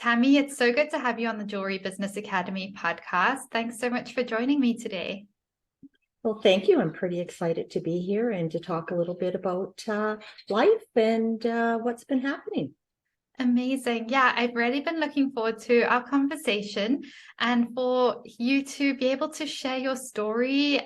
Tammy, it's so good to have you on the Jewelry Business Academy podcast. Thanks so much for joining me today. Well, thank you. I'm pretty excited to be here and to talk a little bit about life and what's been happening. Amazing. Yeah, I've really been looking forward to our conversation and for you to be able to share your story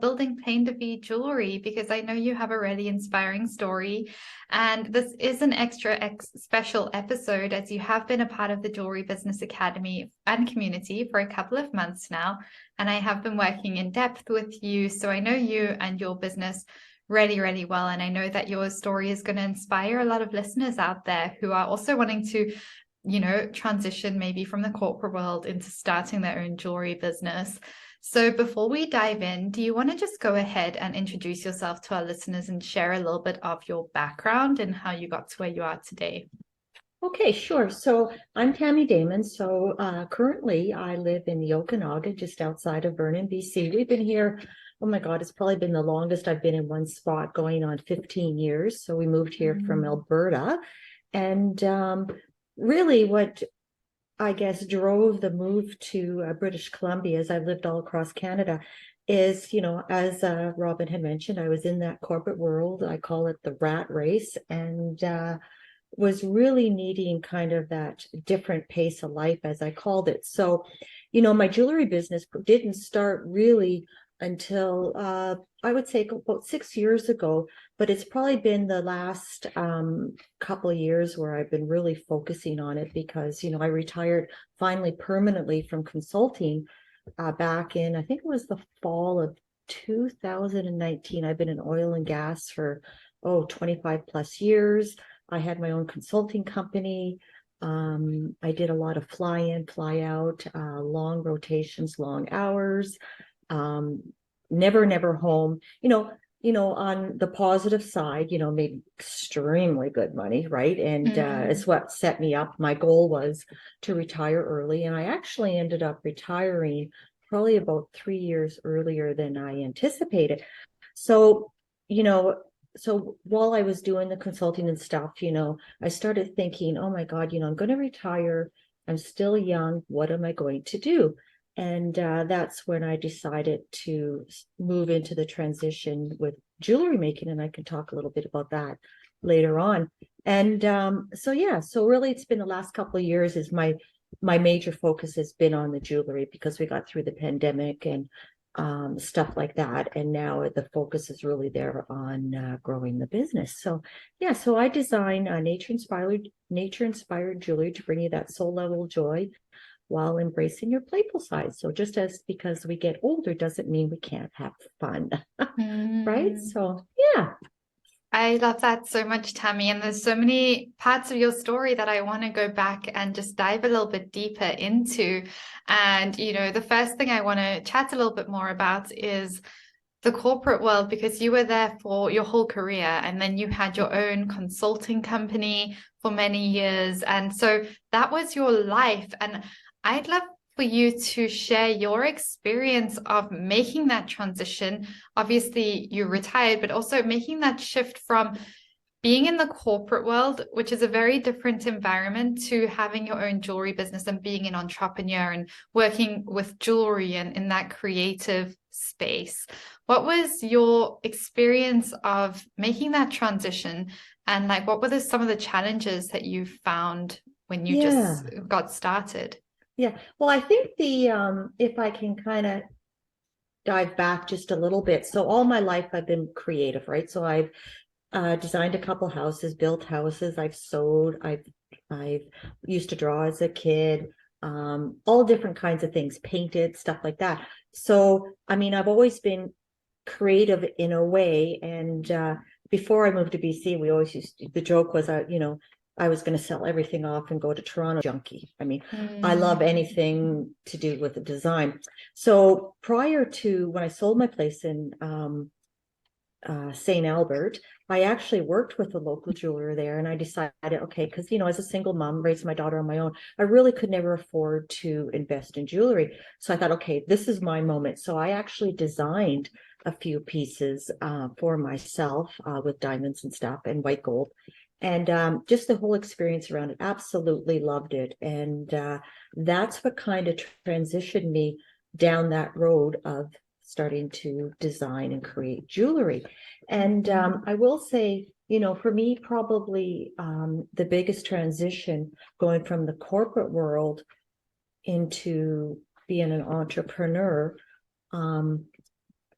building Plain to Be jewelry, because I know you have a really inspiring story. And this is an extra special episode as you have been a part of the Jewelry Business Academy and community for a couple of months now. And I have been working in depth with you. So I know you and your business really, really well. And I know that your story is going to inspire a lot of listeners out there who are also wanting to, transition maybe from the corporate world into starting their own jewelry business. So before we dive in, do you want to just go ahead and introduce yourself to our listeners and share a little bit of your background and how you got to where you are today? Okay, sure. So I'm Tammy Damon. So currently I live in the Okanagan, just outside of Vernon, BC. We've been here, oh my God, it's probably been the longest I've been in one spot, going on 15 years. So we moved here from Alberta. And really what I guess drove the move to British Columbia, as I've lived all across Canada, is, as Robin had mentioned, I was in that corporate world. I call it the rat race, and was really needing kind of that different pace of life, as I called it. So, my jewelry business didn't start really until I would say about 6 years ago, but it's probably been the last couple of years where I've been really focusing on it because, I retired finally permanently from consulting back in, I think it was the fall of 2019. I've been in oil and gas for, 25 plus years. I had my own consulting company. I did a lot of fly in, fly out, long rotations, long hours, never home. On the positive side, made extremely good money, right? And it's what set me up. My goal was to retire early, and I actually ended up retiring probably about 3 years earlier than I anticipated. So, so while I was doing the consulting and stuff, I started thinking, oh my God, I'm going to retire. I'm still young. What am I going to do? And that's when I decided to move into the transition with jewelry making. And I can talk a little bit about that later on. And so really it's been the last couple of years is my major focus has been on the jewelry because we got through the pandemic and stuff like that. And now the focus is really there on growing the business. So so I design nature inspired jewelry to bring you that soul level joy while embracing your playful side. So just as because we get older doesn't mean we can't have fun, right? So yeah. I love that so much, Tammy. And there's so many parts of your story that I want to go back and just dive a little bit deeper into. And, the first thing I want to chat a little bit more about is the corporate world, because you were there for your whole career and then you had your own consulting company for many years. And so that was your life. And I'd love for you to share your experience of making that transition. Obviously, you retired, but also making that shift from being in the corporate world, which is a very different environment, to having your own jewelry business and being an entrepreneur and working with jewelry and in that creative space. What was your experience of making that transition? And what were some of the challenges that you found when you just got started? Yeah. Well, I think if I can kind of dive back just a little bit. So all my life I've been creative, right? So I've designed a couple houses, built houses. I've sewed. I've used to draw as a kid. All different kinds of things, painted, stuff like that. So, I mean, I've always been creative in a way. And before I moved to BC, we always the joke was, I was going to sell everything off and go to Toronto junkie. I mean, I love anything to do with the design. So prior to when I sold my place in St. Albert, I actually worked with a local jeweler there, and I decided, okay, because, as a single mom, raising my daughter on my own, I really could never afford to invest in jewelry. So I thought, okay, this is my moment. So I actually designed a few pieces for myself with diamonds and stuff and white gold. And just the whole experience around it, absolutely loved it. And that's what kind of transitioned me down that road of starting to design and create jewelry. And I will say, for me, probably the biggest transition going from the corporate world into being an entrepreneur,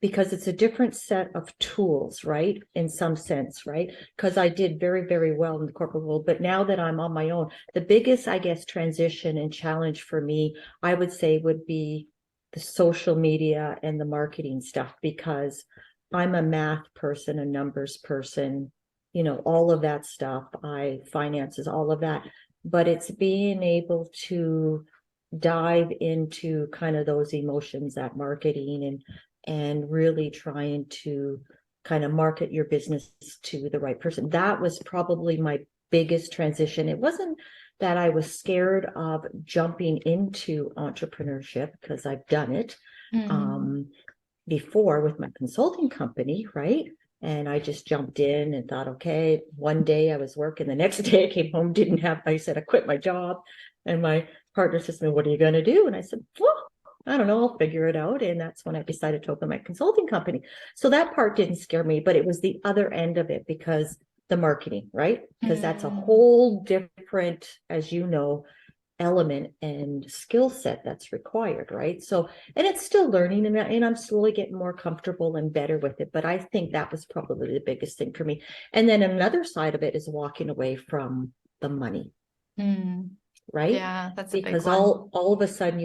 because it's a different set of tools, right? In some sense, right? Because I did very, very well in the corporate world. But now that I'm on my own, the biggest, I guess, transition and challenge for me, I would say, would be the social media and the marketing stuff, because I'm a math person, a numbers person, all of that stuff. Finances, all of that. But it's being able to dive into kind of those emotions, that marketing, and really trying to kind of market your business to the right person. That was probably my biggest transition. It wasn't that I was scared of jumping into entrepreneurship, because I've done it before with my consulting company, right? And I just jumped in and thought, okay, one day I was working, the next day I came home, I said, I quit my job. And my partner says to me, what are you going to do? And I said, well, I don't know, I'll figure it out. And that's when I decided to open my consulting company. So that part didn't scare me, but it was the other end of it, because the marketing, right? Because that's a whole different, as you know, element and skill set that's required, right? So, and it's still learning, and I'm slowly getting more comfortable and better with it. But I think that was probably the biggest thing for me. And then another side of it is walking away from the money. Right? Yeah, that's a big Because one. all of a sudden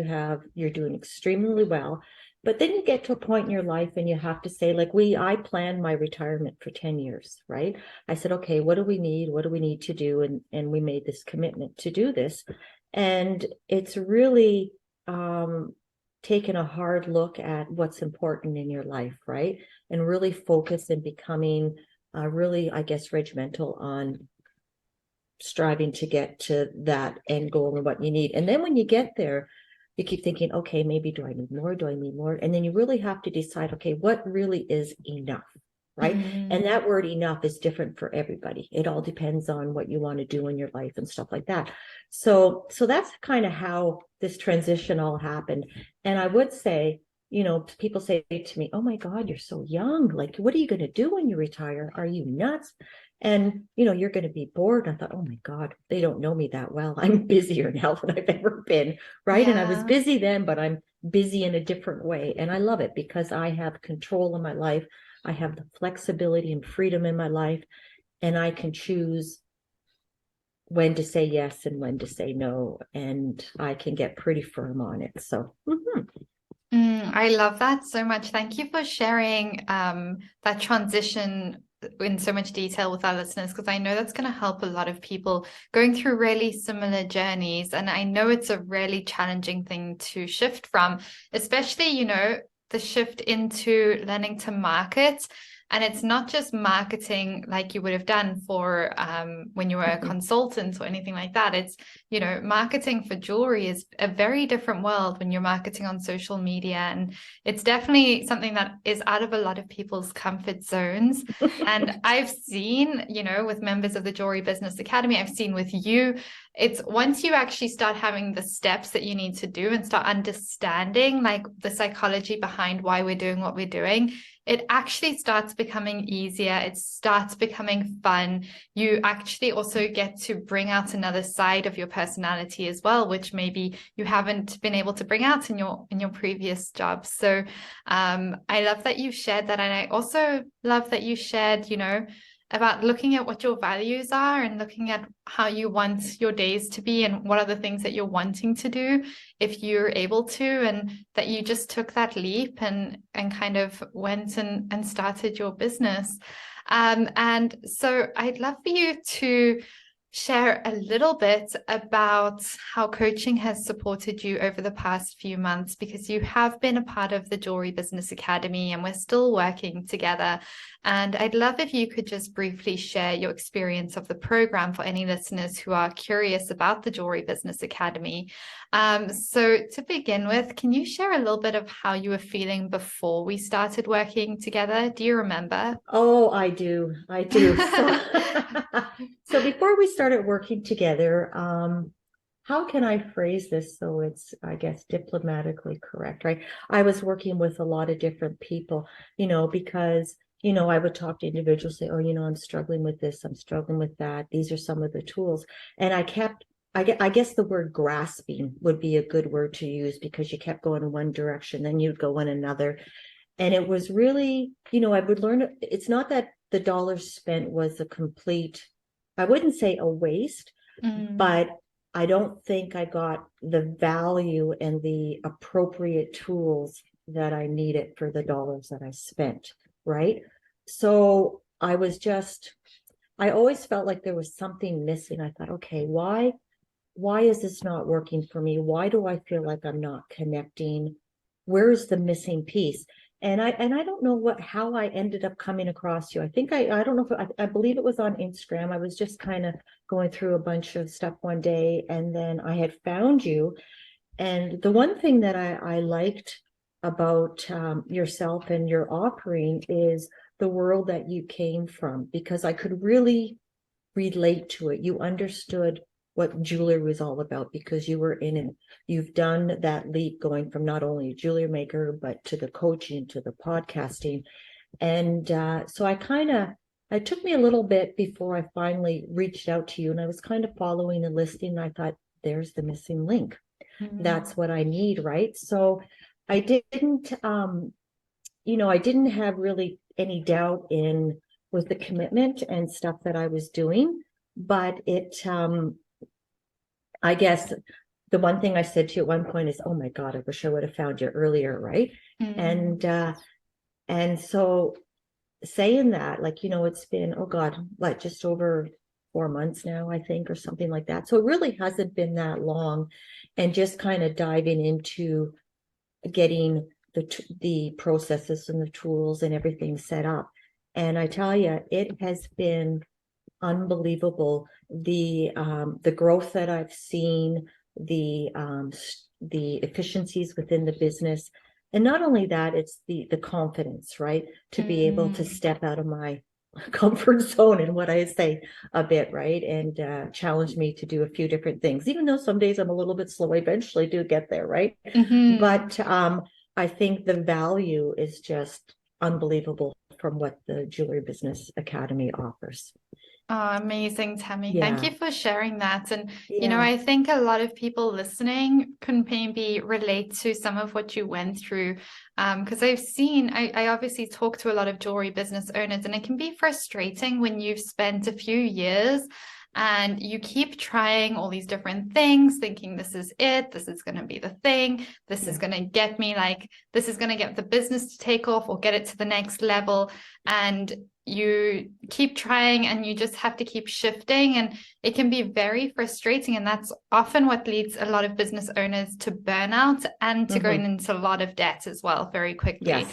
you're doing extremely well, but then you get to a point in your life and you have to say, like, I planned my retirement for 10 years, right? I said, okay, what do we need? What do we need to do? And we made this commitment to do this. And it's really taken a hard look at what's important in your life, right? And really focus and becoming really, I guess, regimental on striving to get to that end goal and what you need. And then when you get there, you keep thinking, okay, maybe do I need more? Do I need more? And then you really have to decide, okay, what really is enough, right? And that word enough is different for everybody. It all depends on what you want to do in your life and stuff like that. So that's kind of how this transition all happened. And I would say, people say to me, oh my God, you're so young. Like, what are you going to do when you retire? Are you nuts? And, you're going to be bored. I thought, oh my God, they don't know me that well. I'm busier now than I've ever been. Right. And I was busy then, but I'm busy in a different way. And I love it because I have control in my life. I have the flexibility and freedom in my life, and I can choose when to say yes and when to say no. And I can get pretty firm on it. So, I love that so much. Thank you for sharing that transition in so much detail with our listeners, because I know that's going to help a lot of people going through really similar journeys. And I know it's a really challenging thing to shift from, especially, the shift into learning to market. And it's not just marketing like you would have done for when you were a consultant or anything like that. It's, marketing for jewelry is a very different world when you're marketing on social media. And it's definitely something that is out of a lot of people's comfort zones. And I've seen, with members of the Jewelry Business Academy, I've seen with you, it's once you actually start having the steps that you need to do and start understanding like the psychology behind why we're doing what we're doing, it actually starts becoming easier. It starts becoming fun. You actually also get to bring out another side of your personality as well, which maybe you haven't been able to bring out in your previous jobs. So I love that you shared that. And I also love that you shared, about looking at what your values are and looking at how you want your days to be and what are the things that you're wanting to do if you're able to, and that you just took that leap and kind of went and started your business. And so I'd love for you to share a little bit about how coaching has supported you over the past few months, because you have been a part of the Jewelry Business Academy and we're still working together. And I'd love if you could just briefly share your experience of the program for any listeners who are curious about the Jewelry Business Academy. So to begin with, can you share a little bit of how you were feeling before we started working together? Do you remember? Oh, I do. So So before we started working together, how can I phrase this so it's, I guess, diplomatically correct, right? I was working with a lot of different people, because, I would talk to individuals, say, oh, I'm struggling with this, I'm struggling with that. These are some of the tools. And I guess the word grasping would be a good word to use, because you kept going in one direction, then you'd go in another. And it was really, I would learn, it's not that the dollars spent was a complete, I wouldn't say a waste, but I don't think I got the value and the appropriate tools that I needed for the dollars that I spent, right? So I always felt like there was something missing. I thought, okay, why is this not working for me? Why do I feel like I'm not connecting? Where is the missing piece? And I don't know how I ended up coming across you. I don't know if I believe it was on Instagram. I was just kind of going through a bunch of stuff one day, and then I had found you. And the one thing that I liked about yourself and your offering is the world that you came from, because I could really relate to it. You understood what jewelry was all about, because you were in it. You've done that leap, going from not only a jewelry maker, but to the coaching, to the podcasting. And so it took me a little bit before I finally reached out to you, and I was kind of following a listing, and I thought, there's the missing link. That's what I need, right? So I didn't, I didn't have really any doubt with the commitment and stuff that I was doing, but I guess the one thing I said to you at one point is, oh my God, I wish I would have found you earlier, right? And so saying that, it's been, oh God, just over 4 months now, I think, or something like that. So it really hasn't been that long, and just kind of diving into getting the processes and the tools and everything set up. And I tell you, it has been unbelievable. The growth that I've seen, the efficiencies within the business. And not only that, it's the confidence, right? To be able to step out of my comfort zone, and what I say a bit, right? And challenge me to do a few different things, even though some days I'm a little bit slow, I eventually do get there, right? But I think the value is just unbelievable from what the Jewelry Business Academy offers. Oh, amazing, Tammy. Thank you for sharing that. And, Yeah. I think a lot of people listening can maybe relate to some of what you went through. Because I obviously talk to a lot of jewelry business owners, and it can be frustrating when you've spent a few years and you keep trying all these different things, thinking this is it, this is going to be the thing, this is going to get me, this is going to get the business to take off or get it to the next level. And you keep trying, and you just have to keep shifting, and it can be very frustrating. And that's often what leads a lot of business owners to burnout and to going into a lot of debt as well very quickly.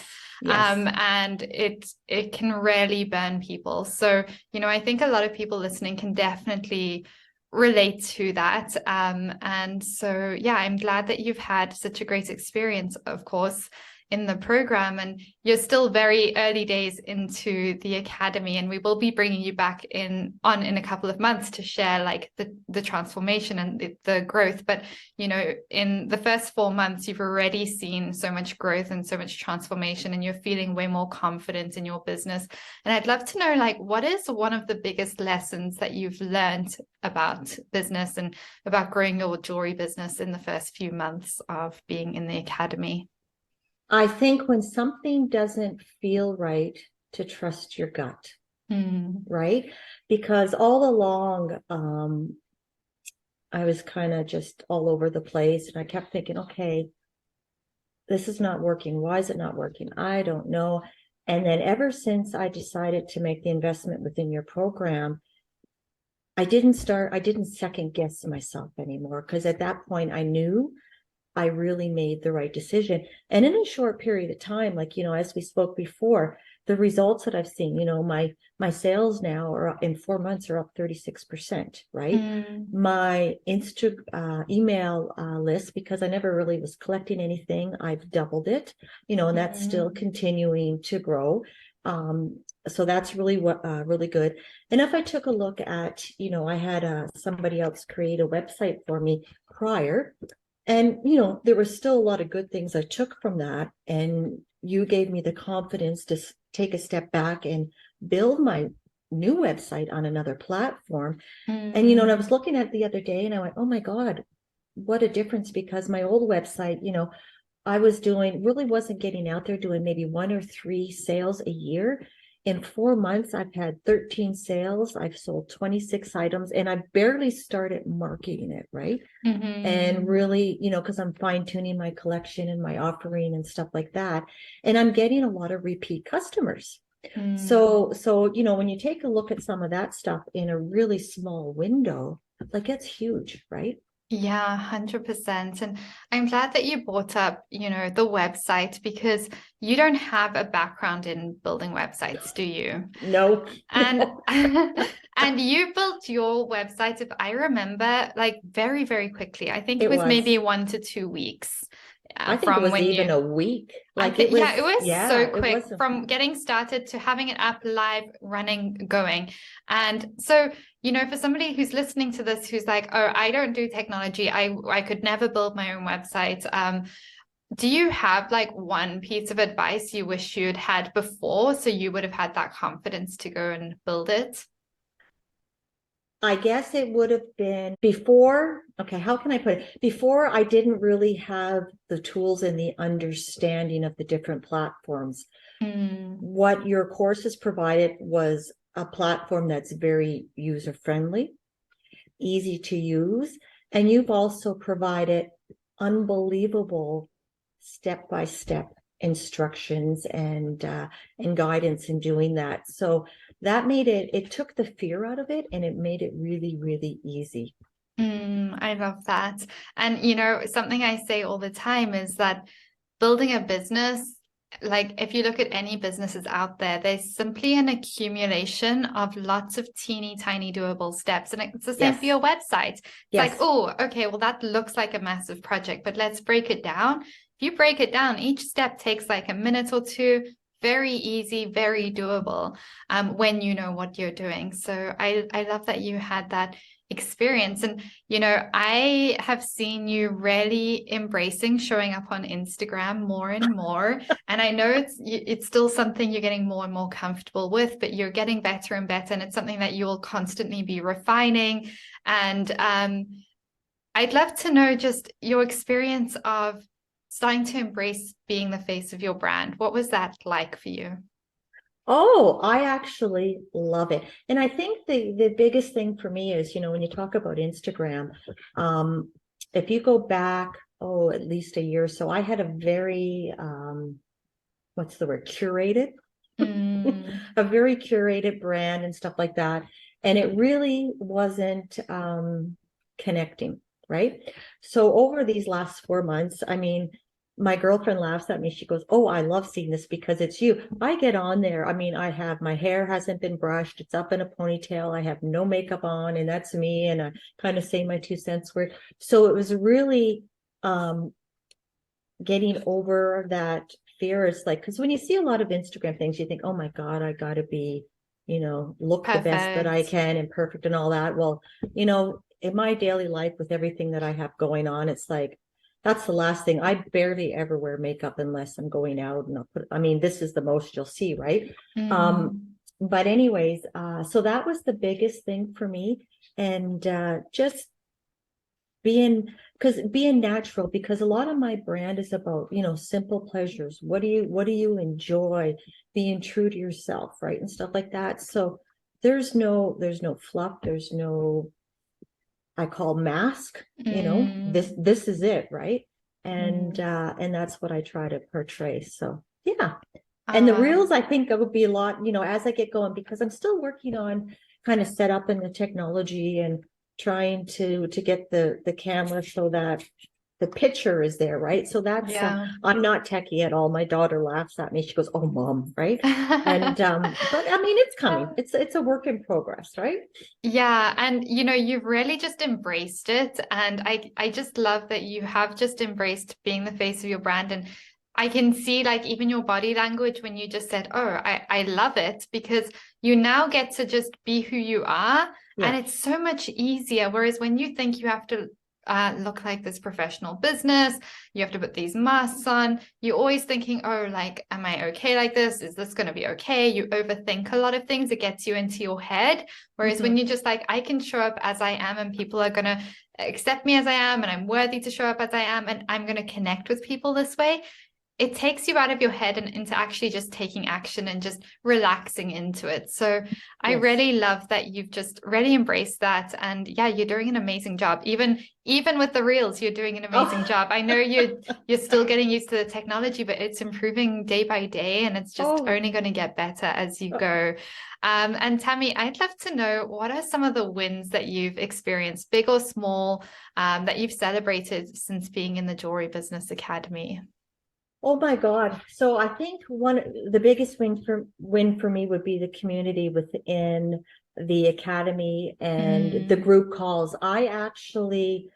And it can really burn people. So, I think a lot of people listening can definitely relate to that. And so, yeah, I'm glad that you've had such a great experience, of course, in the program, and you're still very early days into the academy, and we will be bringing you back in a couple of months to share the transformation and the growth. But in the first 4 months, you've already seen so much growth and so much transformation, and you're feeling way more confident in your business. And I'd love to know, what is one of the biggest lessons that you've learned about business and about growing your jewelry business in the first few months of being in the academy? I think when something doesn't feel right, to trust your gut, right? Because all along, I was kind of just all over the place, and I kept thinking, okay, this is not working. Why is it not working? I don't know. And then ever since I decided to make the investment within your program, I didn't second guess myself anymore, because at that point I knew I really made the right decision. And in a short period of time, as we spoke before, the results that I've seen, my sales now are in 4 months are up 36%, right? My email list, because I never really was collecting anything, I've doubled it, and that's still continuing to grow. So that's really really good. And if I took a look at, I had somebody else create a website for me prior, and there were still a lot of good things I took from that. And you gave me the confidence to take a step back and build my new website on another platform. And and I was looking at it the other day and I went, oh my God, what a difference, because my old website, I was really wasn't getting out there, doing maybe 1 or 3 sales a year. In 4 months, I've had 13 sales. I've sold 26 items, and I barely started marketing it, right? And really, because I'm fine tuning my collection and my offering and stuff like that. And I'm getting a lot of repeat customers. So, when you take a look at some of that stuff in a really small window, like, it's huge, right? Yeah, 100%. And I'm glad that you brought up, the website, because you don't have a background in building websites, do you? No. And and you built your website, if I remember, like very, very quickly. I think it It was maybe was. 1 to 2 weeks I think it from was when even you a week. I Like, it think, yeah, was, it was so yeah, it quick wasn't. from getting started to having it up, live, running, going. And so, for somebody who's listening to this, who's like, oh, I don't do technology, I could never build my own website. Do you have like one piece of advice you wish you'd had before, so you would have had that confidence to go and build it? I guess it would have been before. Okay, how can I put it? Before, I didn't really have the tools and the understanding of the different platforms. What your courses provided was a platform that's very user friendly, easy to use, and you've also provided unbelievable step-by-step instructions and guidance in doing that. So that made it took the fear out of it, and it made it really, really easy. I love that. And, something I say all the time is that building a business, like if you look at any businesses out there, there's simply an accumulation of lots of teeny tiny doable steps. And it's the same for Yes. your website. It's like, Yes. oh, okay, well, that looks like a massive project, but let's break it down. If you break it down, each step takes like a minute or two. Very easy, very doable, when you know what you're doing. So I love that you had that experience. And I have seen you really embracing showing up on Instagram more and more. And I know it's still something you're getting more and more comfortable with, but you're getting better and better, and it's something that you will constantly be refining. And I'd love to know just your experience of starting to embrace being the face of your brand. What was that like for you? Oh, I actually love it. And I think the biggest thing for me is, when you talk about Instagram, um, if you go back, at least a year or so, I had a very, what's the word, curated, a very curated brand and stuff like that. And it really wasn't connecting, right? So over these last 4 months, I mean, my girlfriend laughs at me. She goes, oh, I love seeing this because it's you. I get on there. I mean, my hair hasn't been brushed. It's up in a ponytail. I have no makeup on, and that's me. And I kind of say my 2 cents worth. So it was really getting over that fear. Is like, because when you see a lot of Instagram things, you think, oh my God, I got to be, look the best that I Perfect. can and perfect and all that. Well, in my daily life with everything that I have going on, it's like, that's the last thing. I barely ever wear makeup unless I'm going out, and I mean, this is the most you'll see, right? But anyways, so that was the biggest thing for me. And just being natural, because a lot of my brand is about, simple pleasures. What do you enjoy? Being true to yourself, right? And stuff like that. So there's no fluff, there's no, I call mask, this is it, right? And that's what I try to portray. So yeah. And the Uh, reels, I think it would be a lot, as I get going, because I'm still working on kind of set up in the technology and trying to get the camera so that the picture is there, right? So that's yeah. I'm not techie at all. My daughter laughs at me. She goes, "Oh, mom," right? And but I mean, it's coming. It's a work in progress, right? Yeah, and you've really just embraced it. And I just love that you have just embraced being the face of your brand. And I can see like even your body language when you just said, "Oh, I love it," because you now get to just be who you are, and Yeah. it's so much easier. Whereas when you think you have to look like this professional business, you have to put these masks on, you're always thinking, "Oh, like, am I okay like this? Is this going to be okay?" You overthink a lot of things. It gets you into your head. Whereas Hmm. when you're just like, "I can show up as I am, and people are going to accept me as I am, and I'm worthy to show up as I am, and I'm going to connect with people this way," it takes you out of your head and into actually just taking action and just relaxing into it. So I Yes. really love that you've just really embraced that. And yeah, you're doing an amazing job. Even with the reels, you're doing an amazing Oh, job. I know you're still getting used to the technology, but it's improving day by day, and it's just oh, only going to get better as you go. And Tammy, I'd love to know, what are some of the wins that you've experienced, big or small, that you've celebrated since being in the Jewelry Business Academy? oh my God. So I think the biggest win for me would be the community within the academy and the Mm, group calls. I actually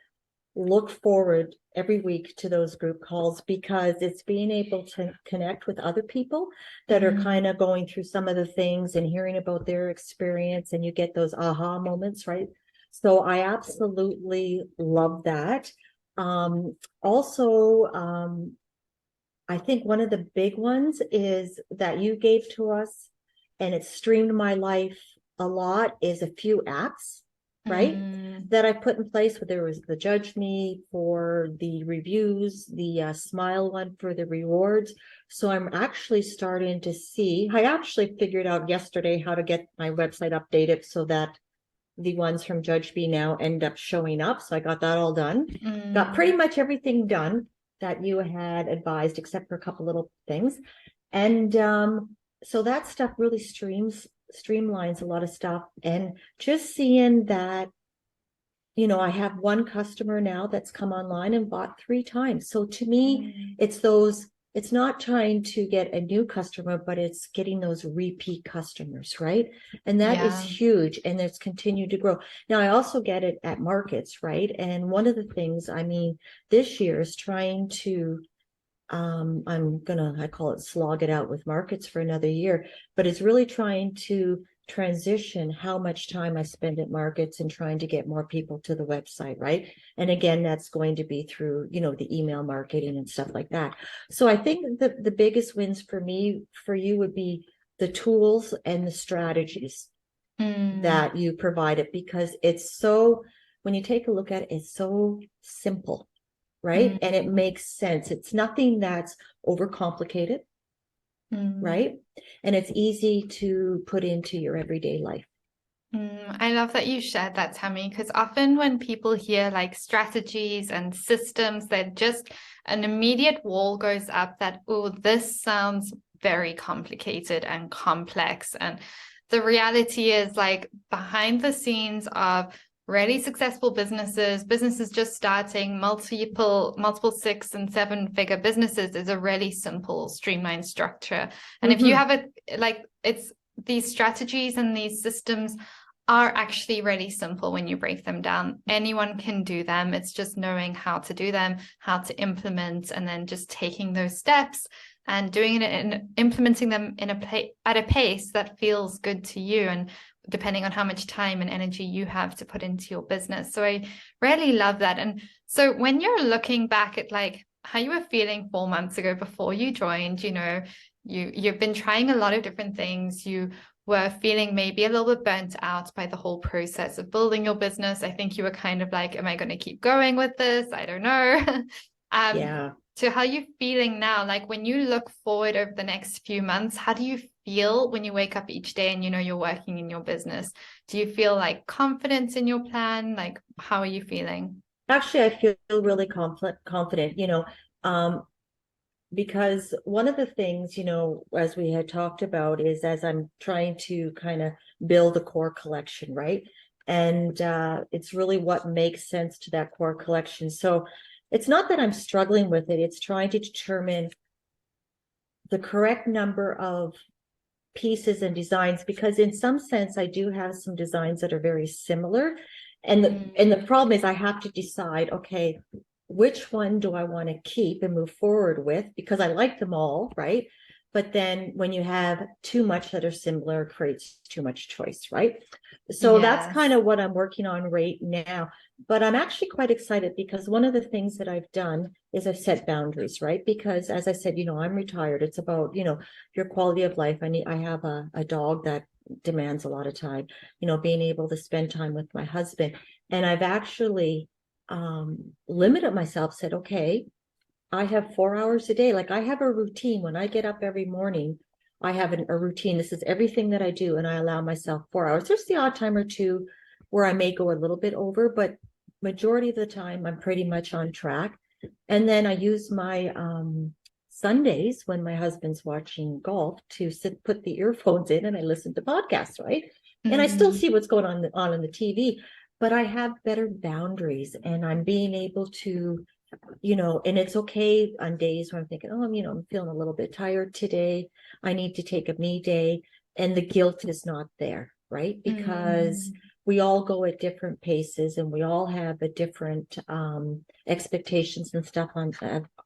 look forward every week to those group calls because it's being able to connect with other people that are kind mm, of going through some of the things and hearing about their experience, and you get those aha moments, right? So I absolutely love that. Also, I think one of the big ones is that you gave to us, and it streamed my life a lot, is a few apps, right? mm, That I put in place. Where there was the Judge Me for the reviews, the Smile one for the rewards. So I'm actually starting to see, I actually figured out yesterday how to get my website updated so that the ones from Judge B now end up showing up. So I got that all done. Got mm. pretty much everything done that you had advised, except for a couple little things. And so that stuff really streamlines a lot of stuff. And just seeing that, I have one customer now that's come online and bought 3 times. So to me, Mm. it's not trying to get a new customer, but it's getting those repeat customers, right? And that is Yeah. huge, and it's continued to grow. Now, I also get it at markets, right? And one of the things, I mean, this year is trying to, I call it slog it out with markets for another year, but it's really trying to transition how much time I spend at markets and trying to get more people to the website, right? And again, that's going to be through, the email marketing and stuff like that. So I think the biggest wins for me, for you, would be the tools and the strategies Mm, that you provided, because it's so, when you take a look at it, it's so simple, right? And it mm, makes sense. It's nothing that's overcomplicated, mm, right? And it's easy to put into your everyday life. I love that you shared that, Tammy, because often when people hear like strategies and systems, they're just an immediate wall goes up that, oh, this sounds very complicated and complex. And the reality is, like, behind the scenes of really successful businesses just starting, multiple 6 and 7 figure businesses, is a really simple, streamlined structure. And if you Mm-hmm. have it, like, it's these strategies and these systems are actually really simple when you break them down. Anyone can do them. It's just knowing how to do them, how to implement, and then just taking those steps and doing it and implementing them at a pace that feels good to you, and depending on how much time and energy you have to put into your business. So I really love that. And so when you're looking back at like how you were feeling 4 months ago before you joined, you've been trying a lot of different things. You were feeling maybe a little bit burnt out by the whole process of building your business. I think you were kind of like, am I going to keep going with this? I don't know. um, Yeah. so how are you feeling now? Like when you look forward over the next few months, how do you feel when you wake up each day and you're working in your business? Do you feel like confidence in your plan? Like, how are you feeling? Actually, I feel really confident, um, because one of the things, as we had talked about, is as I'm trying to kind of build a core collection, right? And it's really what makes sense to that core collection. So it's not that I'm struggling with it, it's trying to determine the correct number of pieces and designs, because in some sense I do have some designs that are very similar. And the Mm, problem is I have to decide, okay, which one do I want to keep and move forward with? Because I like them all, right? But then when you have too much that are similar, it creates too much choice, right? So that's kind Yes. of what I'm working on right now. But I'm actually quite excited because one of the things that I've done is I've set boundaries, right? Because as I said, I'm retired. It's about, your quality of life. I have a dog that demands a lot of time, being able to spend time with my husband. And I've actually limited myself, said, okay, I have 4 hours a day. Like I have a routine when I get up every morning. I have a routine. This is everything that I do, and I allow myself 4 hours. There's the odd time or two where I may go a little bit over, but majority of the time I'm pretty much on track. And then I use my Sundays when my husband's watching golf to put the earphones in and I listen to podcasts, right? And I still Mm, see what's going on in the TV, but I have better boundaries and I'm being able to and it's okay on days where I'm thinking, oh, I'm feeling a little bit tired today. I need to take a me day. And the guilt is not there, right? Because mm, we all go at different paces and we all have a different expectations and stuff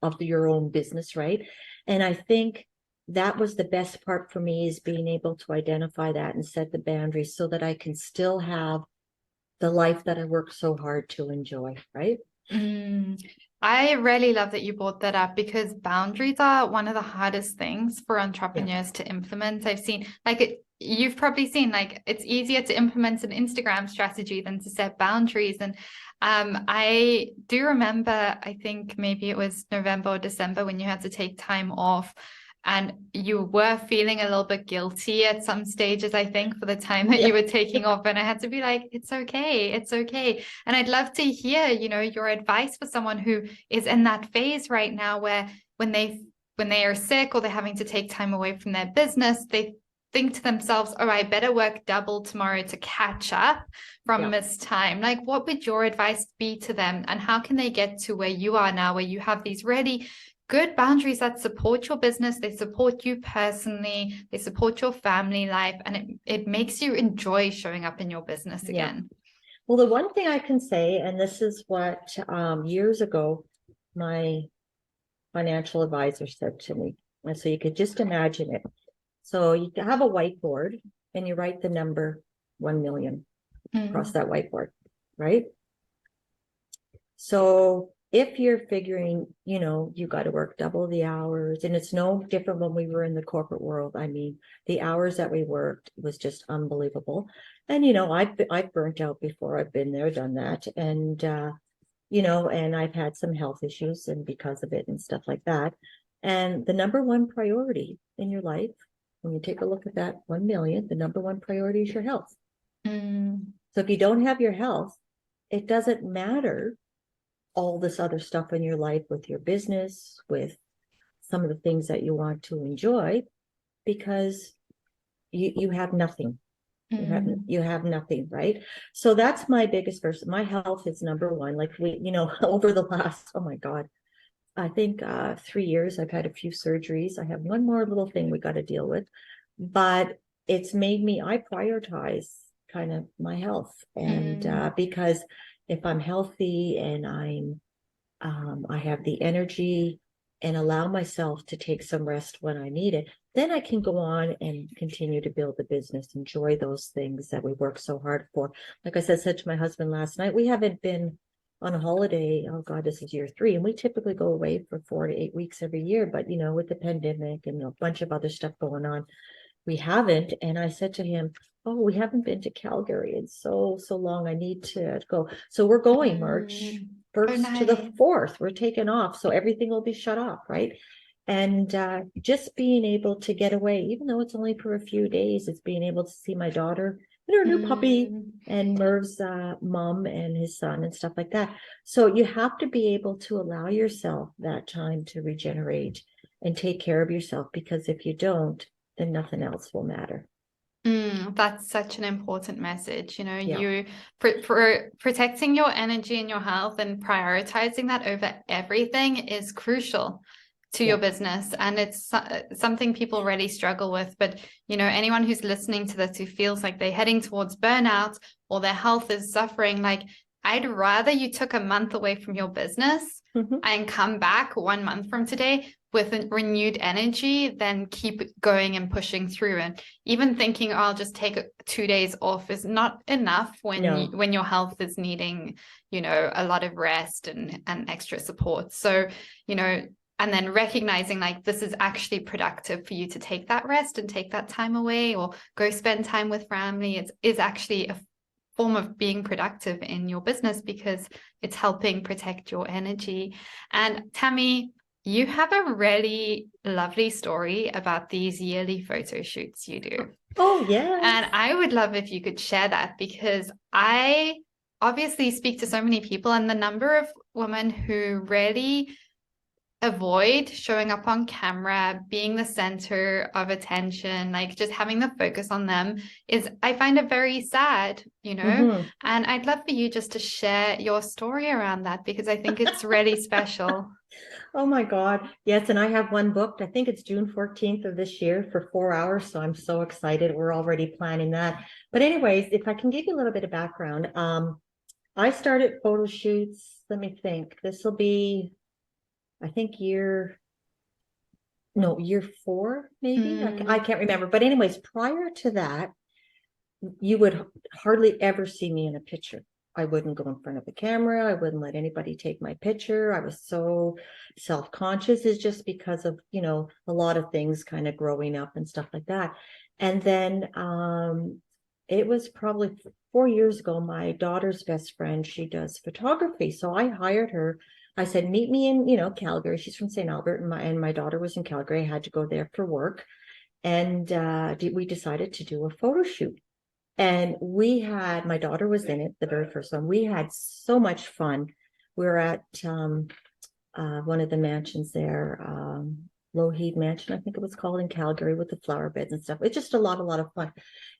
of your own business, right? And I think that was the best part for me is being able to identify that and set the boundaries so that I can still have the life that I work so hard to enjoy, right? mm. I really love that you brought that up because boundaries are one of the hardest things for Yeah. entrepreneurs to implement. I've seen you've probably seen like it's easier to implement an Instagram strategy than to set boundaries. And I do remember, I think maybe it was November or December when you had to take time off. And you were feeling a little bit guilty at some stages, I think, for the time that you Yeah. were taking off. And I had to be like, it's okay. It's okay. And I'd love to hear, your advice for someone who is in that phase right now where when they are sick or they're having to take time away from their business, they think to themselves, oh, I better work double tomorrow to catch up from Yeah. missed time. Like, what would your advice be to them? And how can they get to where you are now, where you have these really good boundaries that support your business, they support you personally, they support your family life, and it makes you enjoy showing up in your business Yeah. again? Well, the one thing I can say, and this is what years ago my financial advisor said to me, and so you could just imagine it. So you have a whiteboard and you write the number 1 million across Mm, that whiteboard, right? So if you're figuring, you got to work double the hours, and it's no different when we were in the corporate world. I mean, the hours that we worked was just unbelievable. And I've burnt out before. I've been there, done that, and and I've had some health issues, and because of it and stuff like that. And the number one priority in your life, when you take a look at that 1 million, the number one priority is your health. mm, So if you don't have your health, it doesn't matter all this other stuff in your life with your business, with some of the things that you want to enjoy, because you have nothing. mm, You have nothing, right? So that's my biggest person. My health is number one. Like over the last, oh my God, I think 3 years, I've had a few surgeries. I have one more little thing we got to deal with, but it's made me, I prioritize kind of my health. And mm, because if I'm healthy and I have the energy and allow myself to take some rest when I need it, then I can go on and continue to build the business, enjoy those things that we work so hard for. Like I said to my husband last night, we haven't been on a holiday. Oh God, this is year 3. And we typically go away for 4 to 8 weeks every year. But, with the pandemic and a bunch of other stuff going on, we haven't. And I said to him, oh, we haven't been to Calgary in so long. I need to go. So we're going March mm. Oh, 1st to the nice. 4th. We're taking off. So everything will be shut off, right? And just being able to get away, even though it's only for a few days, it's being able to see my daughter and her new puppy Mm, and Merv's mom and his son and stuff like that. So you have to be able to allow yourself that time to regenerate and take care of yourself, because if you don't, then nothing else will matter. that's such an important message. Yeah. You protecting your energy and your health and prioritizing that over everything is crucial to your Yeah. business. And it's something people really struggle with. But, anyone who's listening to this who feels like they're heading towards burnout or their health is suffering, like I'd rather you took a month away from your business Mhm. and come back 1 month from today with a renewed energy than keep going and pushing through. And even thinking, oh, I'll just take 2 days off is not enough No. when your health is needing, a lot of rest and extra support. So, and then recognizing like this is actually productive for you to take that rest and take that time away or go spend time with family. Is actually a form of being productive in your business because it's helping protect your energy. And Tammy, you have a really lovely story about these yearly photo shoots you do. Oh, yes. And I would love if you could share that because I obviously speak to so many people, and the number of women who really avoid showing up on camera, being the center of attention, like just having the focus on them I find it very sad, Hmm. And I'd love for you just to share your story around that because I think it's really special. Oh my God. Yes, and I have one booked. I think it's June 14th of this year for 4 hours. So I'm so excited. We're already planning that. But anyways, if I can give you a little bit of background, I started photo shoots. Let me think. This will be, I think year 4, maybe. I Mm, can't remember. But anyways, prior to that, you would hardly ever see me in a picture. I wouldn't go in front of the camera. I wouldn't let anybody take my picture. I was so self-conscious is just because of, a lot of things kind of growing up and stuff like that. And then it was probably 4 years ago, my daughter's best friend, she does photography. So I hired her. I said, meet me in, Calgary. She's from St. Albert, and my daughter was in Calgary. I had to go there for work. And we decided to do a photo shoot. And my daughter was in it, the very first one. We had so much fun. We were at one of the mansions there, Lougheed Mansion, I think it was called, in Calgary, with the flower beds and stuff. It's just a lot of fun.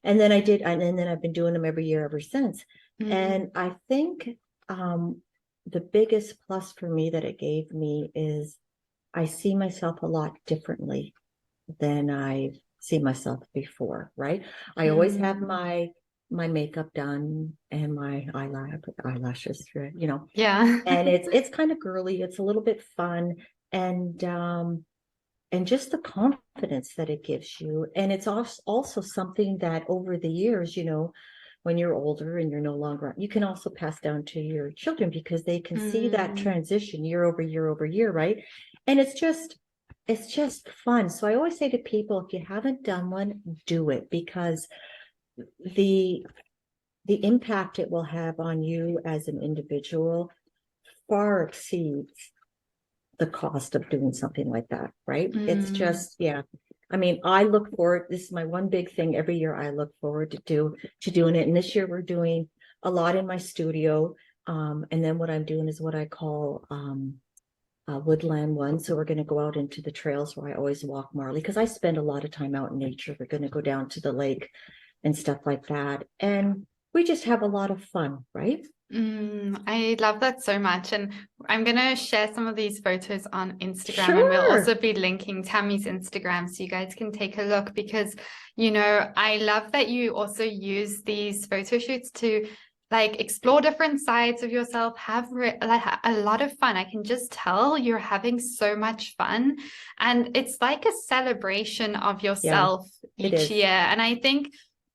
And then I've been doing them every year ever since. mm, And I think the biggest plus for me that it gave me is I see myself a lot differently than I see myself before, right? I always have mm. my makeup done and my eyelashes through, Yeah. and it's kind of girly, it's a little bit fun, and just the confidence that it gives you. And it's also something that over the years, when you're older and you're no longer, you can also pass down to your children because they can see that Mm, transition year over year over year, right? And it's just fun. So I always say to people, if you haven't done one, do it, because the the impact it will have on you as an individual far exceeds the cost of doing something like that, right? It's mm. just, yeah. I mean, I look forward, this is my one big thing every year. I look forward to doing it. And this year we're doing a lot in my studio. And then what I'm doing is what I call woodland one. So we're going to go out into the trails where I always walk Marley, because I spend a lot of time out in nature. We're going to go down to the lake and stuff like that. And we just have a lot of fun, right? I love that so much. And I'm going to share some of these photos on Instagram, and we'll also Sure. be linking Tammy's Instagram so you guys can take a look because, I love that you also use these photo shoots to like explore different sides of yourself, have like a lot of fun. I can just tell you're having so much fun. And it's like a celebration of Yeah, yourself it each is. year. And I think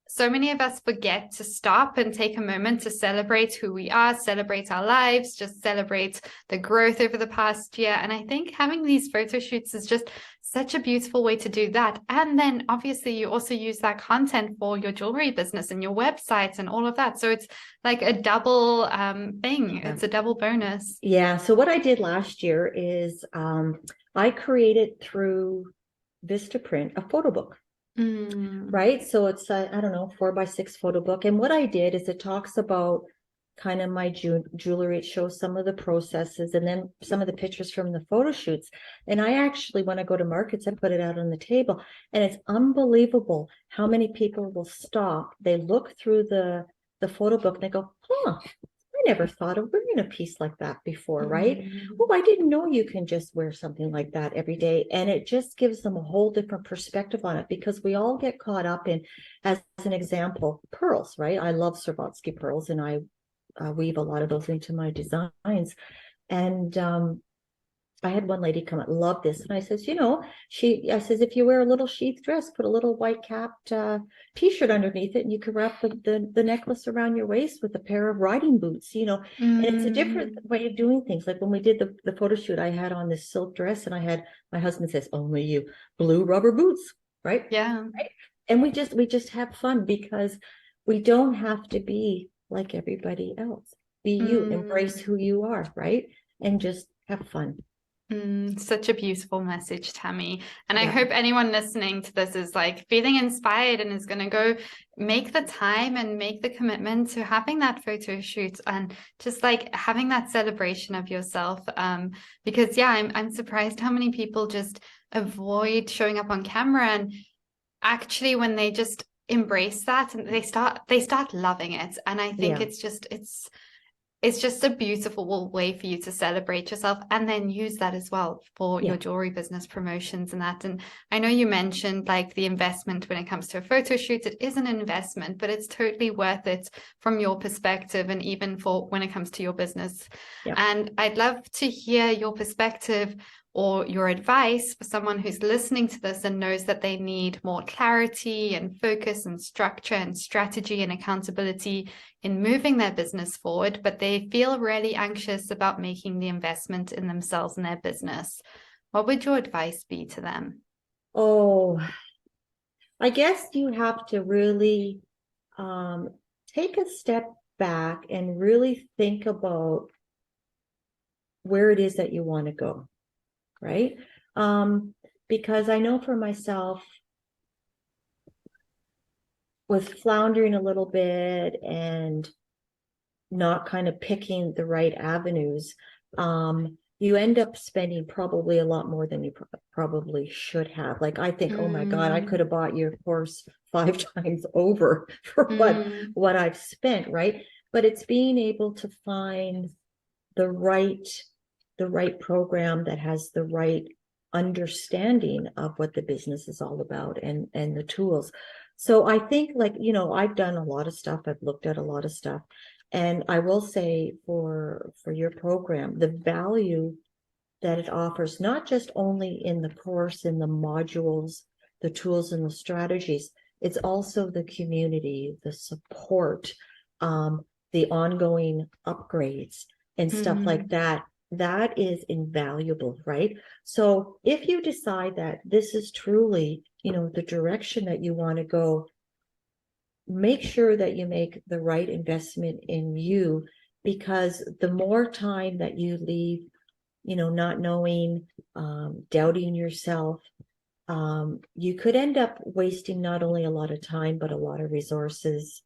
so many of us forget to stop and take a moment to celebrate who we are, celebrate our lives, just celebrate the growth over the past year. And I think having these photo shoots is just such a beautiful way to do that. And then obviously you also use that content for your jewelry business and your websites and all of that. So it's like a double thing. Yeah. It's a double bonus. Yeah. So what I did last year is I created through Vistaprint a photo book, Mm, right? So it's I don't know, 4x6 photo book. And what I did is it talks about kind of my jewelry. It shows some of the processes and then some of the pictures from the photo shoots. And I actually, when I go to markets, I put it out on the table, and it's unbelievable how many people will stop. They look through the photo book and they go, huh, I never thought of wearing a piece like that before, right? mm, Oh, I didn't know you can just wear something like that every day. And it just gives them a whole different perspective on it, because we all get caught up in, as an example, pearls, right? I love Swarovski pearls, and weave a lot of those into my designs. And I had one lady come up, love this. And I says, I says, if you wear a little sheath dress, put a little white capped t-shirt underneath it, and you can wrap the necklace around your waist with a pair of riding boots, and it's a different way of doing things. Like when we did the photo shoot, I had on this silk dress and I had, my husband says, only you, blue rubber boots, right? Yeah. Right? And we just have fun because we don't have to be like everybody else. Be you, embrace who you are, right? And just have fun. Such a beautiful message, Tammy. And I Yeah. hope anyone listening to this is like feeling inspired and is going to go make the time and make the commitment to having that photo shoot and just like having that celebration of yourself. Because yeah, I'm surprised how many people just avoid showing up on camera, and actually when they just embrace that and they start loving it. And I think Yeah. it's just a beautiful way for you to celebrate yourself and then use that as well for Yeah. your jewelry business promotions and that. And I know you mentioned like the investment when it comes to a photo shoot. It is an investment, but it's totally worth it from your perspective and even for when it comes to your business. Yeah. And I'd love to hear your perspective or your advice for someone who's listening to this and knows that they need more clarity and focus and structure and strategy and accountability in moving their business forward, but they feel really anxious about making the investment in themselves and their business. What would your advice be to them? Oh, I guess you have to really take a step back and really think about where it is that you want to go, right? Because I know for myself, with floundering a little bit and not kind of picking the right avenues, you end up spending probably a lot more than you probably should have. Like I think, oh my God, I could have bought your course 5 times over for what I've spent, right? But it's being able to find the right program that has the right understanding of what the business is all about and the tools. So I think like, I've done a lot of stuff. I've looked at a lot of stuff. And I will say for your program, the value that it offers, not just only in the course, in the modules, the tools and the strategies, it's also the community, the support, the ongoing upgrades and stuff like that. That is invaluable, right? So if you decide that this is truly, the direction that you want to go, make sure that you make the right investment in you, because the more time that you leave, not knowing, doubting yourself, you could end up wasting not only a lot of time, but a lot of resources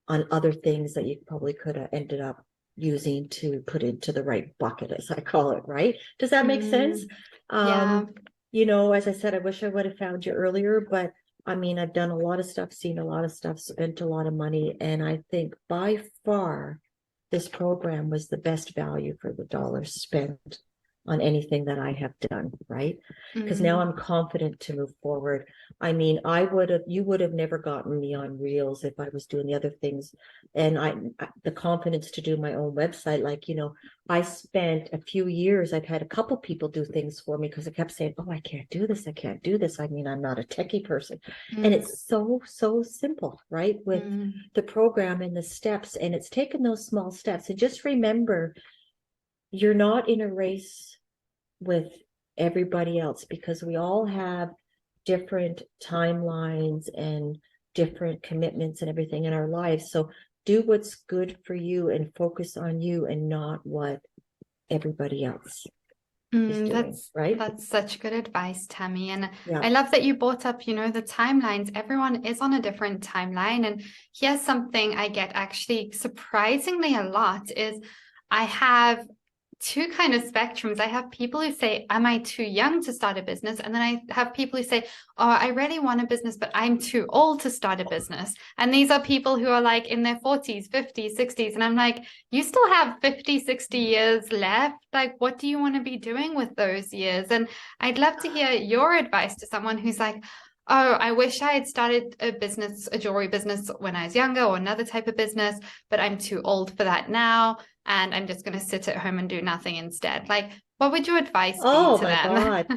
on other things that you probably could have ended up using to put into the right bucket, as I call it, right? Does that make sense? Yeah. As I said, I wish I would have found you earlier, but I mean, I've done a lot of stuff, seen a lot of stuff, spent a lot of money, and I think by far this program was the best value for the dollars spent on anything that I have done, right? Because now I'm confident to move forward. I mean, you would have never gotten me on Reels if I was doing the other things. And the confidence to do my own website, like, I spent a few years, I've had a couple people do things for me because I kept saying, oh, I can't do this. I can't do this. I mean, I'm not a techie person. And it's so simple, right? With the program and the steps, and it's taken those small steps. And just remember, you're not in a race with everybody else, because we all have different timelines and different commitments and everything in our lives. So do what's good for you and focus on you and not what everybody else is doing, right? That's such good advice, Tammy. And Yeah. I love that you brought up, the timelines. Everyone is on a different timeline. And here's something I get actually surprisingly a lot is I have two kind of spectrums. I have people who say, am I too young to start a business? And then I have people who say, oh, I really want a business, but I'm too old to start a business. And these are people who are like in their 40s, 50s, 60s. And I'm like, you still have 50, 60 years left. Like, what do you want to be doing with those years? And I'd love to hear your advice to someone who's like, Oh, I wish I had started a jewelry business when I was younger, or another type of business, but I'm too old for that now. And I'm just going to sit at home and do nothing instead. Like, what would your advice be Oh to my them? God.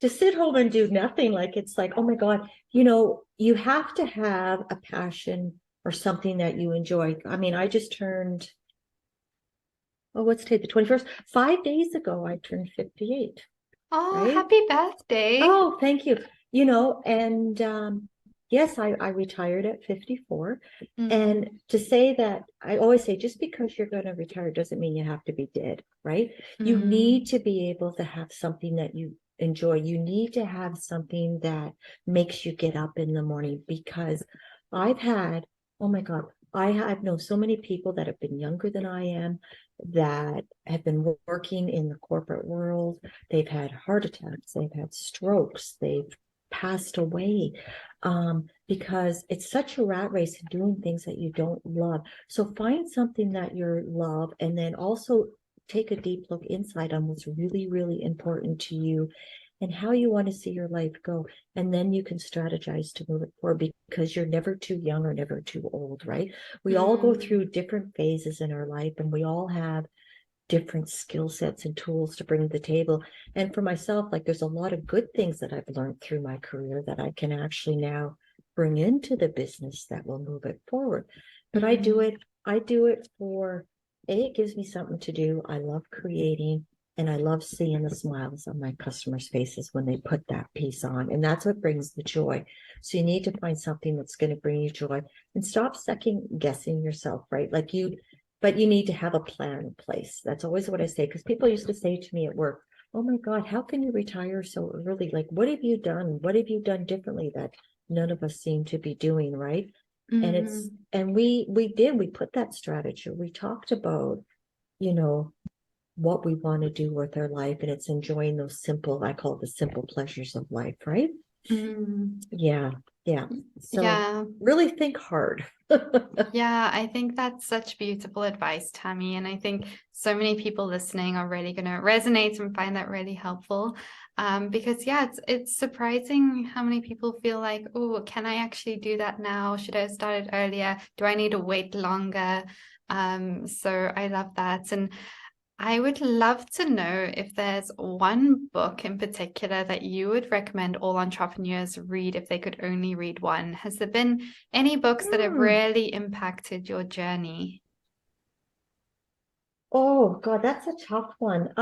To sit home and do nothing, like it's like, oh my God, you know, you have to have a passion or something that you enjoy. I mean, I just turned, oh, what's today, the 21st? 5 days ago, I turned 58, Oh, right? happy birthday. Oh, thank you. You know, and yes, I retired at 54. And Mm, to say that, I always say, just because you're going to retire doesn't mean you have to be dead, right? You need mm, to be able to have something that you enjoy. You need to have something that makes you get up in the morning, because I've had, oh my God, I've known so many people that have been younger than I am, that have been working in the corporate world. They've had heart attacks, they've had strokes, they've passed away, because it's such a rat race of doing things that you don't love. So find something that you love, and then also take a deep look inside on what's really, really important to you and how you want to see your life go. And then you can strategize to move it forward, because you're never too young or never too old, right? We all go mm, through different phases in our life, and we all have different skill sets and tools to bring to the table. And for myself, like there's a lot of good things that I've learned through my career that I can actually now bring into the business that will move it forward. But mm. I do it for it gives me something to do. I love creating, and I love seeing the smiles on my customers' faces when they put that piece on. And that's what brings the joy. So you need to find something that's going to bring you joy, and stop second guessing yourself, right? Like but you need to have a plan in place. That's always what I say, because people used to say to me at work, oh my God, how can you retire so early? Like, what have you done? What have you done differently that none of us seem to be doing, right? Mm, And we put that strategy. We talked about, you know, what we want to do with our life, and it's enjoying those simple, I call it the simple pleasures of life, right? mm. Yeah, yeah. So Yeah. really think hard. Yeah, I think that's such beautiful advice, Tammy. And I think so many people listening are really going to resonate and find that really helpful. Because yeah, it's surprising how many people feel like, oh, can I actually do that now? Should I have started earlier? Do I need to wait longer? So I love that. And I would love to know if there's one book in particular that you would recommend all entrepreneurs read if they could only read one. Has there been any books that have Hmm. really impacted your journey? Oh God, that's a tough one.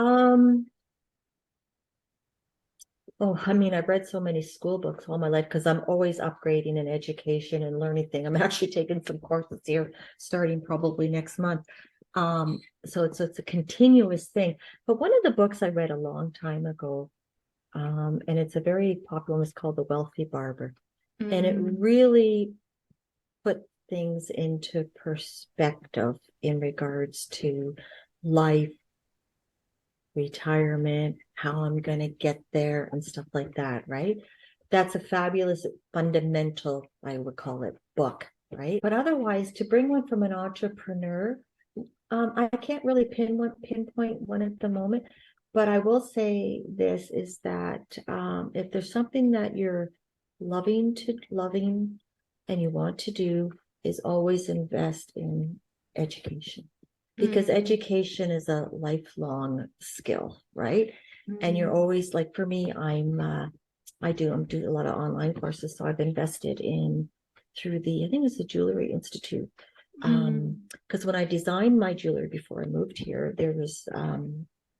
Oh, I mean, I've read so many school books all my life, because I'm always upgrading in education and learning things. I'm actually taking some courses here starting probably next month. So it's a continuous thing. But one of the books I read a long time ago, and it's a very popular one, it's called The Wealthy Barber. And it Mm, really put things into perspective in regards to life, retirement, how I'm going to get there, and stuff like that, right? That's a fabulous fundamental, I would call it, book, right? But otherwise, to bring one from an entrepreneur, I can't really pinpoint one at the moment. But I will say this is that if there's something that you're loving and you want to do, is always invest in education, because mm, education is a lifelong skill, right? And you're mm, always like, for me, I'm doing a lot of online courses, so I've invested in through I think it's the Jewelry Institute. mm, Because when I designed my jewelry before I moved here, there was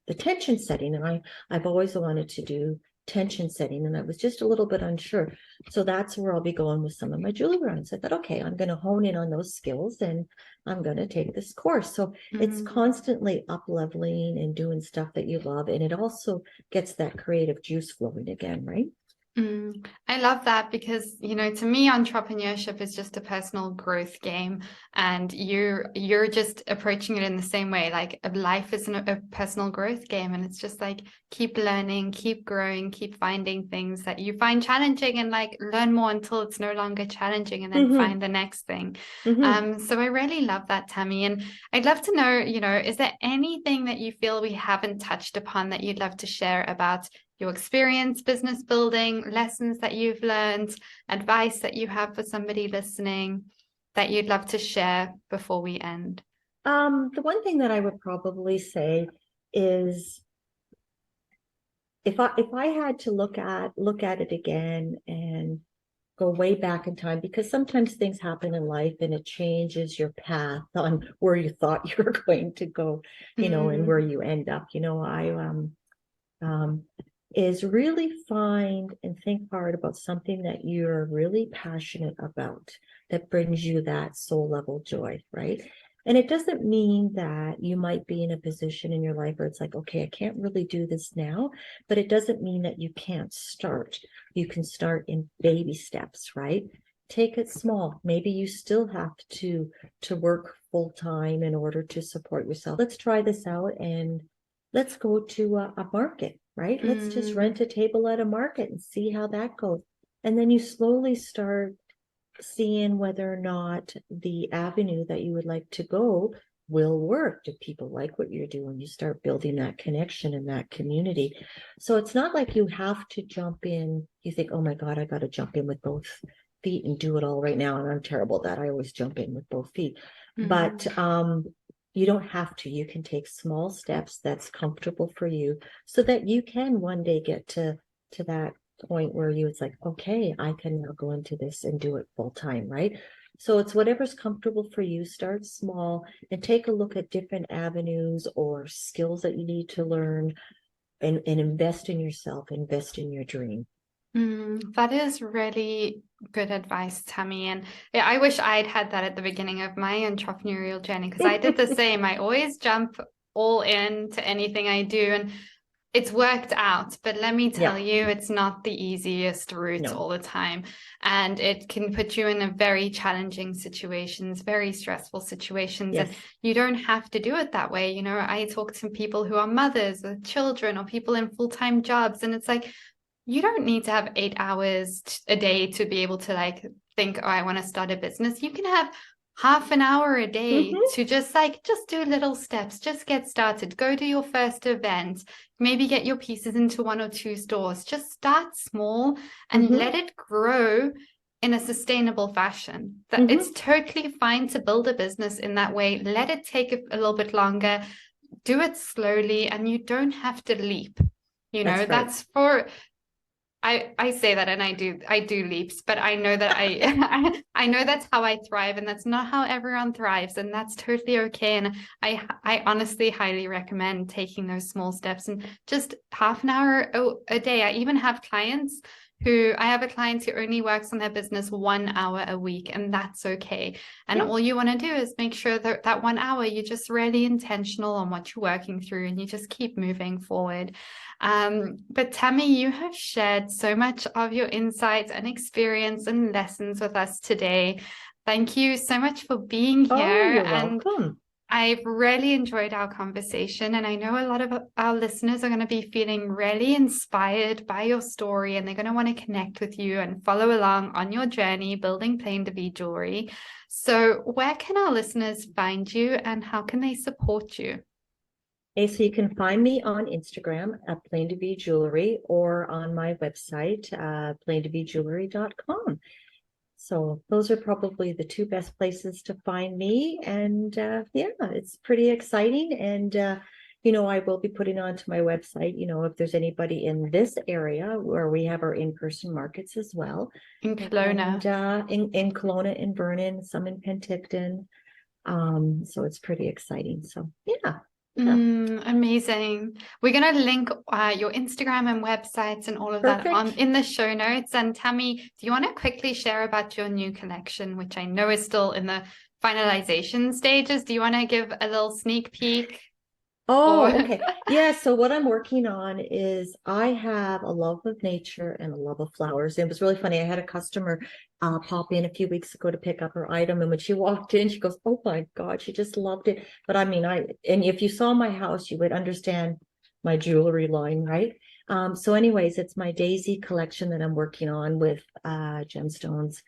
the tension setting, and I've always wanted to do tension setting, and I was just a little bit unsure. So that's where I'll be going with some of my jewelry runs. I thought, okay, I'm going to hone in on those skills, and I'm going to take this course. So it's mm. constantly up leveling and doing stuff that you love, and it also gets that creative juice flowing again, right? I love that because, to me, entrepreneurship is just a personal growth game, and you're just approaching it in the same way. Like life is a personal growth game, and it's just like keep learning, keep growing, keep finding things that you find challenging, and like learn more until it's no longer challenging, and then Mm-hmm. find the next thing. Mm-hmm. So I really love that, Tammy, and I'd love to know, is there anything that you feel we haven't touched upon that you'd love to share about your experience business building, lessons that you've learned, advice that you have for somebody listening that you'd love to share before we end? The one thing that I would probably say is if I had to look at it again and go way back in time, because sometimes things happen in life and it changes your path on where you thought you were going to go, and where you end up. I is really find and think hard about something that you're really passionate about that brings you that soul level joy, right? And it doesn't mean that you might be in a position in your life where it's like, okay, I can't really do this now, but it doesn't mean that you can't start. You can start in baby steps, right? Take it small. Maybe you still have to work full time in order to support yourself. Let's try this out and let's go to a market, right? Let's just rent a table at a market and see how that goes. And then you slowly start seeing whether or not the avenue that you would like to go will work. Do people like what you're doing? You start building that connection in that community. So it's not like you have to jump in. You think, oh my God, I got to jump in with both feet and do it all right now. And I'm terrible at that. I always jump in with both feet. But you don't have to. You can take small steps that's comfortable for you so that you can one day get to that point where it's like, okay, I can now go into this and do it full time, right? So it's whatever's comfortable for you. Start small and take a look at different avenues or skills that you need to learn, and invest in yourself, invest in your dream. That is really good advice, Tammy. And yeah, I wish I'd had that at the beginning of my entrepreneurial journey, because I did the same. I always jump all in to anything I do, and it's worked out. But let me tell you, it's not the easiest route all the time. And it can put you in a very challenging situations, very stressful situations. And you don't have to do it that way. I talk to people who are mothers with children or people in full-time jobs, and it's like, you don't need to have 8 hours a day to be able to think, oh, I want to start a business. You can have half an hour a day to just do little steps, just get started, go to your first event, maybe get your pieces into 1 or 2 stores, just start small and let it grow in a sustainable fashion. That it's totally fine to build a business in that way. Let it take a little bit longer, do it slowly, and you don't have to leap. That's for I say that, and I do leaps, but I know that I know that's how I thrive, and that's not how everyone thrives, and that's totally okay. And I honestly highly recommend taking those small steps and just half an hour a day. I even have clients I have a client who only works on their business 1 hour a week, and that's okay. And all you want to do is make sure that 1 hour, you're just really intentional on what you're working through, and you just keep moving forward. But Tammy, you have shared so much of your insights and experience and lessons with us today. Thank you so much for being here. Oh, you're welcome. I've really enjoyed our conversation, and I know a lot of our listeners are going to be feeling really inspired by your story, and they're going to want to connect with you and follow along on your journey building Plain to Be jewelry. So where can our listeners find you, and how can they support you? Okay, so you can find me on Instagram at Plain to Be Jewelry, or on my website, plaintobejewelry.com. So those are probably the 2 best places to find me. And it's pretty exciting. And, I will be putting onto my website, if there's anybody in this area where we have our in-person markets as well. In Kelowna. And, in Kelowna, in Vernon, some in Penticton. So it's pretty exciting. So, yeah. Amazing. We're going to link your Instagram and websites and all of that in the show notes. And Tammy, do you want to quickly share about your new collection, which I know is still in the finalization stages? Do you want to give a little sneak peek? Oh, okay. Yeah. So what I'm working on is I have a love of nature and a love of flowers. And it was really funny. I had a customer pop in a few weeks ago to pick up her item. And when she walked in, she goes, oh my God, she just loved it. But I mean, and if you saw my house, you would understand my jewelry line, right? So anyways, it's my Daisy collection that I'm working on with gemstones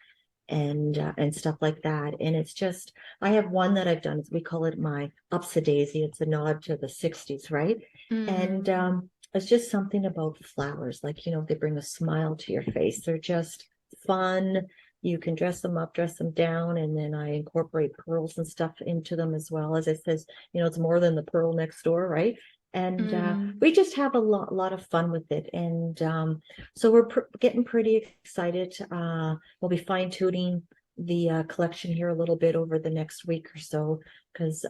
and stuff like that. And it's just, I have one that I've done, we call it my Upsa Daisy. It's a nod to the 60s, right? And it's just something about flowers. Like, they bring a smile to your face. They're just fun. You can dress them up, dress them down, and then I incorporate pearls and stuff into them as well. As I says, it's more than the pearl next door, right? And we just have a lot of fun with it. And so we're getting pretty excited. We'll be fine tuning the collection here a little bit over the next week or so, because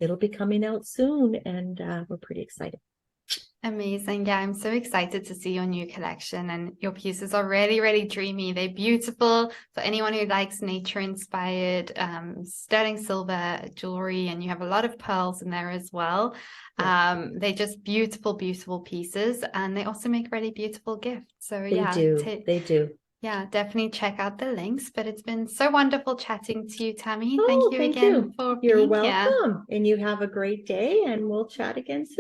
it'll be coming out soon, and we're pretty excited. Amazing. Yeah, I'm so excited to see your new collection, and your pieces are really, really dreamy. They're beautiful for anyone who likes nature inspired sterling silver jewelry, and you have a lot of pearls in there as well. Yeah. They're just beautiful, beautiful pieces, and they also make really beautiful gifts. So They do. They do. Yeah, definitely check out the links. But it's been so wonderful chatting to you, Tammy. Thank Oh, you thank again you. for You're being here. welcome. And you have a great day, and we'll chat again soon.